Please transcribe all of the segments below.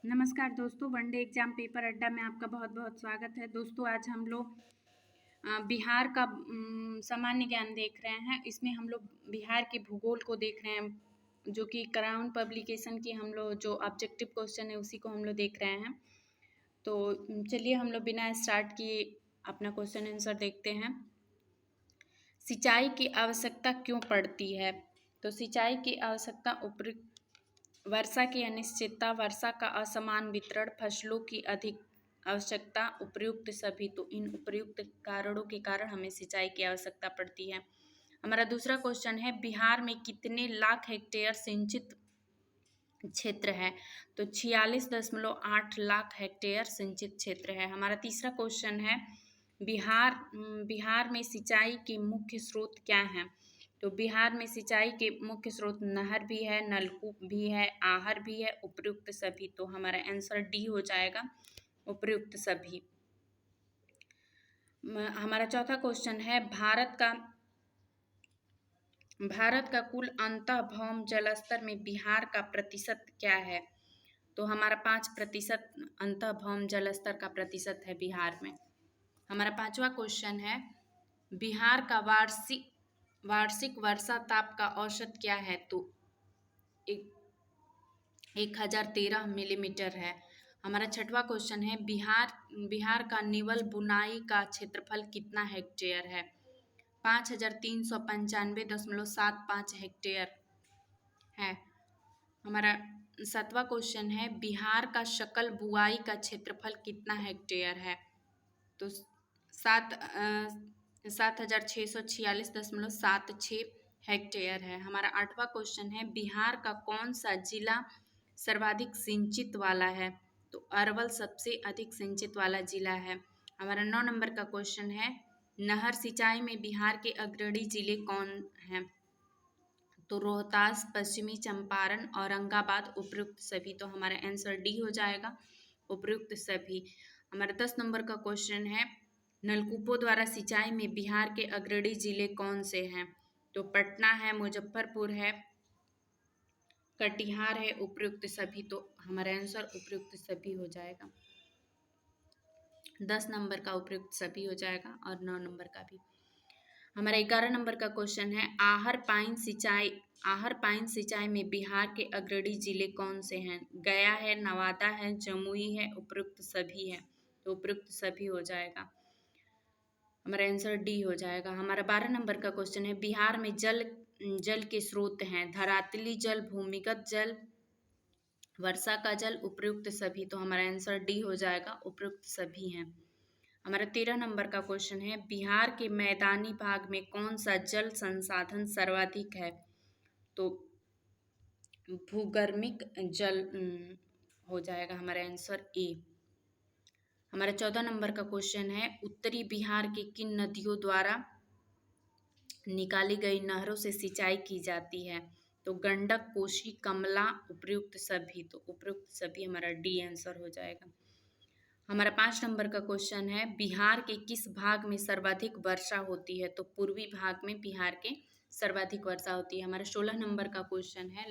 नमस्कार दोस्तों, one day exam paper अड्डा में आपका बहुत बहुत स्वागत है। दोस्तों आज हम लोग बिहार का सामान्य ज्ञान देख रहे हैं। इसमें हम लोग बिहार के भूगोल को देख रहे हैं, जो कि क्राउन पब्लिकेशन की हम लोग जो ऑब्जेक्टिव क्वेश्चन है उसी को हम लोग देख रहे हैं। तो चलिए हम लोग बिना स्टार्ट किए अपना क्वेश्चन आंसर देखते हैं। सिंचाई की आवश्यकता क्यों पड़ती है? तो सिंचाई की आवश्यकता उपयुक्त वर्षा की अनिश्चितता, वर्षा का असमान वितरण, फसलों की अधिक आवश्यकता, उपयुक्त सभी। तो इन उपयुक्त कारणों के कारण हमें सिंचाई की आवश्यकता पड़ती है। हमारा दूसरा क्वेश्चन है, बिहार में कितने लाख हेक्टेयर सिंचित क्षेत्र है? तो 46.8 लाख हेक्टेयर सिंचित क्षेत्र है। हमारा तीसरा क्वेश्चन है, बिहार में सिंचाई के मुख्य स्रोत क्या हैं? तो बिहार में सिंचाई के मुख्य स्रोत नहर भी है, नलकूप भी है, आहर भी है, उपयुक्त सभी। तो हमारा आंसर डी हो जाएगा, उपयुक्त सभी। हमारा चौथा क्वेश्चन है, भारत का कुल अंतः भौम जलस्तर में बिहार का प्रतिशत क्या है? तो हमारा 5% अंतः भौम जलस्तर का प्रतिशत है बिहार में। हमारा पांचवा क्वेश्चन है, बिहार का वार्षिक वर्षाताप का औसत क्या है? तो 1013 मिलीमीटर है। हमारा छठवां क्वेश्चन है, बिहार का निवल बुनाई का क्षेत्रफल कितना हेक्टेयर है? 5395.75 हेक्टेयर है। हमारा सातवां क्वेश्चन है, बिहार का सकल बुआई का क्षेत्रफल कितना हेक्टेयर है? तो 7646.76 हेक्टेयर है। हमारा आठवां क्वेश्चन है, बिहार का कौन सा जिला सर्वाधिक सिंचित वाला है? तो अरवल सबसे अधिक सिंचित वाला जिला है। हमारा 9 नंबर का क्वेश्चन है, नहर सिंचाई में बिहार के अग्रणी जिले कौन हैं? तो रोहतास, पश्चिमी चंपारण, औरंगाबाद, उपयुक्त सभी। तो हमारा आंसर डी हो जाएगा, उपयुक्त सभी। हमारा 10 नंबर का क्वेश्चन है, नलकूपों द्वारा सिंचाई में बिहार के अग्रणी जिले कौन से हैं? तो पटना है, मुजफ्फरपुर है, कटिहार है, उपयुक्त सभी। तो हमारा आंसर उपयुक्त सभी हो जाएगा। 10 नंबर का उपयुक्त सभी हो जाएगा और 9 नंबर का भी। हमारा 11 नंबर का क्वेश्चन है, आहर पाइन सिंचाई में बिहार के अग्रणी जिले कौन से हैं? गया है, नवादा है, जमुई है, उपयुक्त सभी है। तो उपयुक्त सभी हो जाएगा, हमारा आंसर डी हो जाएगा। हमारा 12 नंबर का क्वेश्चन है, बिहार में जल के स्रोत हैं, धरातली जल, भूमिगत जल, वर्षा का जल, उपयुक्त सभी। तो हमारा आंसर डी हो जाएगा, उपयुक्त सभी हैं। हमारा 13 नंबर का क्वेश्चन है, बिहार के मैदानी भाग में कौन सा जल संसाधन सर्वाधिक है? तो भूगर्भिक जल हो जाएगा हमारा आंसर ए। हमारा 14 नंबर का क्वेश्चन है, उत्तरी बिहार के किन नदियों द्वारा निकाली गई नहरों से सिंचाई की जाती है? तो गंडक, कोसी, कमला, उपयुक्त सभी। तो उपयुक्त सभी हमारा डी आंसर हो जाएगा। हमारा 5 नंबर का क्वेश्चन है, बिहार के किस भाग में सर्वाधिक वर्षा होती है? तो पूर्वी भाग में बिहार के सर्वाधिक वर्षा होती है। हमारा 16 नंबर का क्वेश्चन है,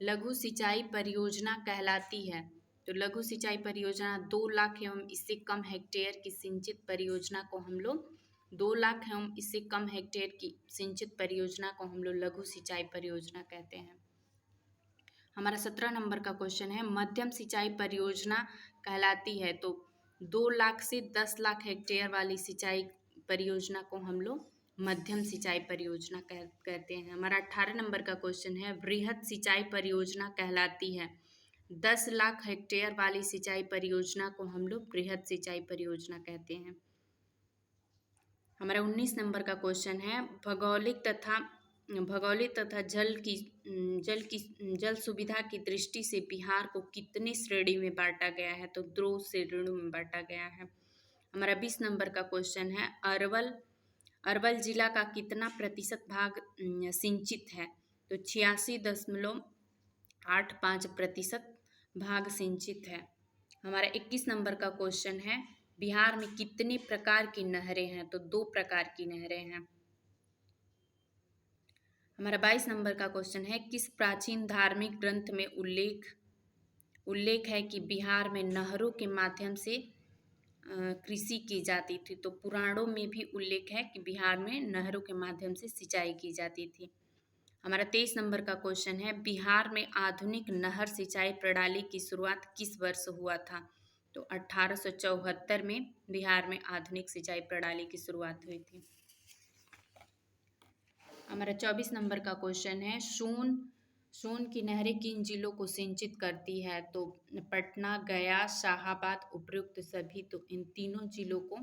लघु सिंचाई परियोजना कहलाती है? तो लघु सिंचाई परियोजना 2 लाख एवं इससे कम हेक्टेयर की सिंचित परियोजना को हम लोग 2 लाख एवं इससे कम हेक्टेयर की सिंचित परियोजना को हम लोग लघु सिंचाई परियोजना कहते हैं। हमारा 17 नंबर का क्वेश्चन है, मध्यम सिंचाई परियोजना कहलाती है? तो 2 लाख से 10 लाख हेक्टेयर वाली सिंचाई परियोजना को हम लोग मध्यम सिंचाई परियोजना कहते हैं। हमारा 18 नंबर का क्वेश्चन है, वृहद सिंचाई परियोजना कहलाती है? 10 लाख हेक्टेयर वाली सिंचाई परियोजना को हम लोग वृहद सिंचाई परियोजना कहते हैं। हमारा 19 नंबर का क्वेश्चन है, भौगोलिक तथा जल सुविधा की दृष्टि से बिहार को कितने श्रेणी में बांटा गया है? तो 2 श्रेणियों में बांटा गया है। हमारा 20 नंबर का क्वेश्चन है, अरवल जिला का कितना प्रतिशत भाग सिंचित है? तो 86.85% भाग सिंचित है। हमारा 21 नंबर का क्वेश्चन है, बिहार में कितने प्रकार की नहरें हैं? तो 2 प्रकार की नहरें हैं। हमारा 22 नंबर का क्वेश्चन है, किस प्राचीन धार्मिक ग्रंथ में उल्लेख है कि बिहार में नहरों के माध्यम से कृषि की जाती थी। तो पुराणों में भी उल्लेख है कि बिहार में नहरों के माध्यम से सिंचाई की जाती थी। हमारा 23 नंबर का क्वेश्चन है, बिहार में आधुनिक नहर सिंचाई प्रणाली की शुरुआत किस वर्ष हुआ था? तो 1874 में बिहार में आधुनिक सिंचाई प्रणाली की शुरुआत हुई थी। हमारा 24 नंबर का क्वेश्चन है, सोन की नहरें किन जिलों को सिंचित करती है? तो पटना, गया, शाहाबाद, उपयुक्त सभी। तो इन तीनों जिलों को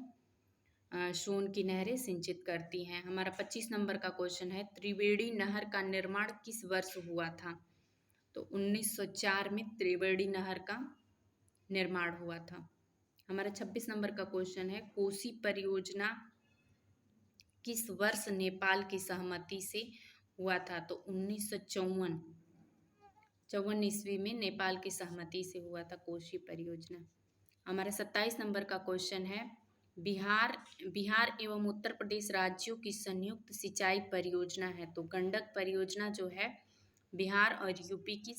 सोन की नहरें सिंचित करती हैं। हमारा 25 नंबर का क्वेश्चन है, त्रिवेणी नहर का निर्माण किस वर्ष हुआ था? तो 1904 में त्रिवेणी नहर का निर्माण हुआ था। हमारा 26 नंबर का क्वेश्चन है, कोसी परियोजना किस वर्ष नेपाल की सहमति से हुआ था? तो 1954 ईस्वी में नेपाल की सहमति से हुआ था कोसी परियोजना। हमारा 27 नंबर का क्वेश्चन है, बिहार एवं उत्तर प्रदेश राज्यों की संयुक्त सिंचाई परियोजना है। तो गंडक परियोजना जो है बिहार और यूपी की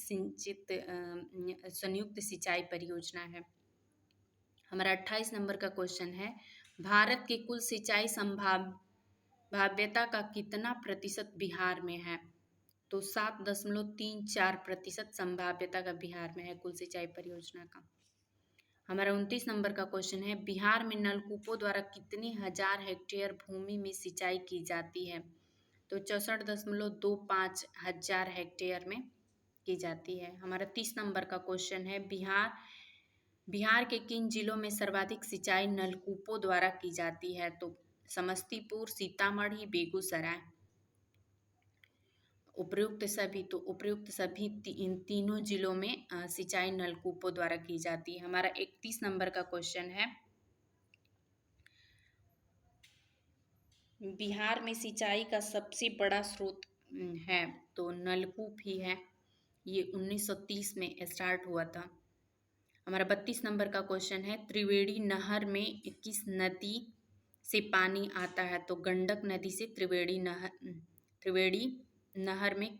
संयुक्त सिंचाई परियोजना है। हमारा 28 नंबर का क्वेश्चन है, भारत की कुल सिंचाई संभाव्यता का कितना प्रतिशत बिहार में है? तो 7.34% संभाव्यता का बिहार में है कुल सिंचाई परियोजना का। हमारा 29 नंबर का क्वेश्चन है, बिहार में नलकूपों द्वारा कितनी हजार हेक्टेयर भूमि में सिंचाई की जाती है? तो 64.25 हजार हेक्टेयर में की जाती है। हमारा 30 नंबर का क्वेश्चन है, बिहार के किन जिलों में सर्वाधिक सिंचाई नलकूपों द्वारा की जाती है? तो समस्तीपुर, सीतामढ़ी, बेगूसराय। उपयुक्त सभी इन तीनों जिलों में सिंचाई नलकूपों द्वारा की जाती है। हमारा 31 नंबर का क्वेश्चन है, बिहार में सिंचाई का सबसे बड़ा स्रोत है? तो नलकूप ही है। ये 1930 में स्टार्ट हुआ था। हमारा 32 नंबर का क्वेश्चन है, त्रिवेणी नहर में किस नदी से पानी आता है? तो गंडक नदी से त्रिवेणी नहर में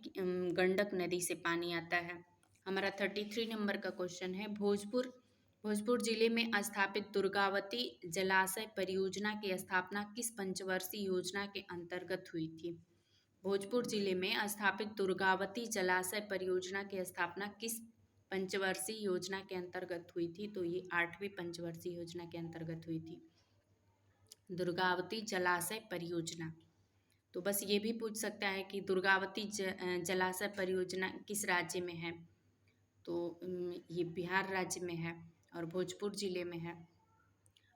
गंडक नदी से पानी आता है। हमारा 33 नंबर का क्वेश्चन है, भोजपुर जिले में स्थापित दुर्गावती जलाशय परियोजना की स्थापना किस पंचवर्षीय योजना के अंतर्गत हुई थी? भोजपुर जिले में स्थापित दुर्गावती जलाशय परियोजना की स्थापना किस पंचवर्षीय योजना के अंतर्गत हुई थी? तो ये 8वीं पंचवर्षीय योजना के अंतर्गत हुई थी, दुर्गावती जलाशय परियोजना। तो बस ये भी पूछ सकता है कि दुर्गावती जलाशय परियोजना किस राज्य में है? तो ये बिहार राज्य में है और भोजपुर जिले में है।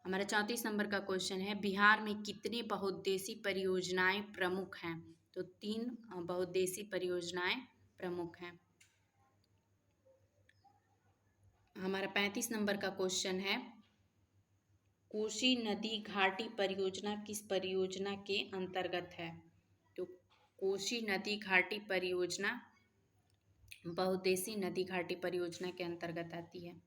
हमारा 34 नंबर का क्वेश्चन है, बिहार में कितने बहुउद्देशीय परियोजनाएं प्रमुख हैं? तो 3 बहुउद्देशीय परियोजनाएं प्रमुख हैं। हमारा 35 नंबर का क्वेश्चन है, कोसी नदी घाटी परियोजना किस परियोजना के अंतर्गत है? तो कोसी नदी घाटी परियोजना बहुउद्देशीय नदी घाटी परियोजना के अंतर्गत आती है।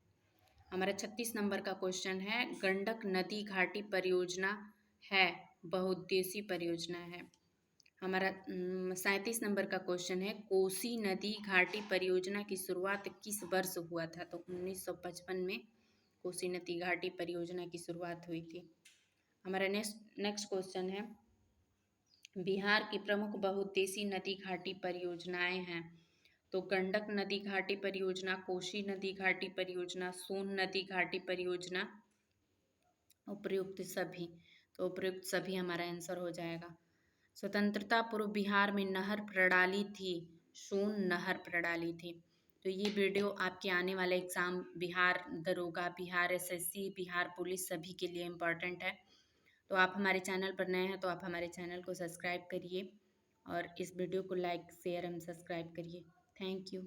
हमारा 36 नंबर का क्वेश्चन है, गंडक नदी घाटी परियोजना है बहुउद्देशीय परियोजना है। हमारा 37 नंबर का क्वेश्चन है, कोसी नदी घाटी परियोजना की शुरुआत किस वर्ष हुआ था? तो 1955 में कोसी नदी घाटी परियोजना की शुरुआत हुई थी। हमारा नेक्स्ट क्वेश्चन है, बिहार की प्रमुख बहुउद्देशीय नदी घाटी परियोजनाएं हैं। तो गंडक नदी घाटी परियोजना, कोसी नदी घाटी परियोजना, सोन नदी घाटी परियोजना, उपयुक्त सभी। तो उपयुक्त सभी हमारा आंसर हो जाएगा। स्वतंत्रता पूर्व बिहार में नहर प्रणाली थी, सोन नहर प्रणाली थी। तो ये वीडियो आपके आने वाले एग्ज़ाम बिहार दरोगा, बिहार एसएससी, बिहार पुलिस सभी के लिए इम्पॉर्टेंट है। तो आप हमारे चैनल पर नए हैं तो आप हमारे चैनल को सब्सक्राइब करिए और इस वीडियो को लाइक, शेयर एंड सब्सक्राइब करिए। Thank you.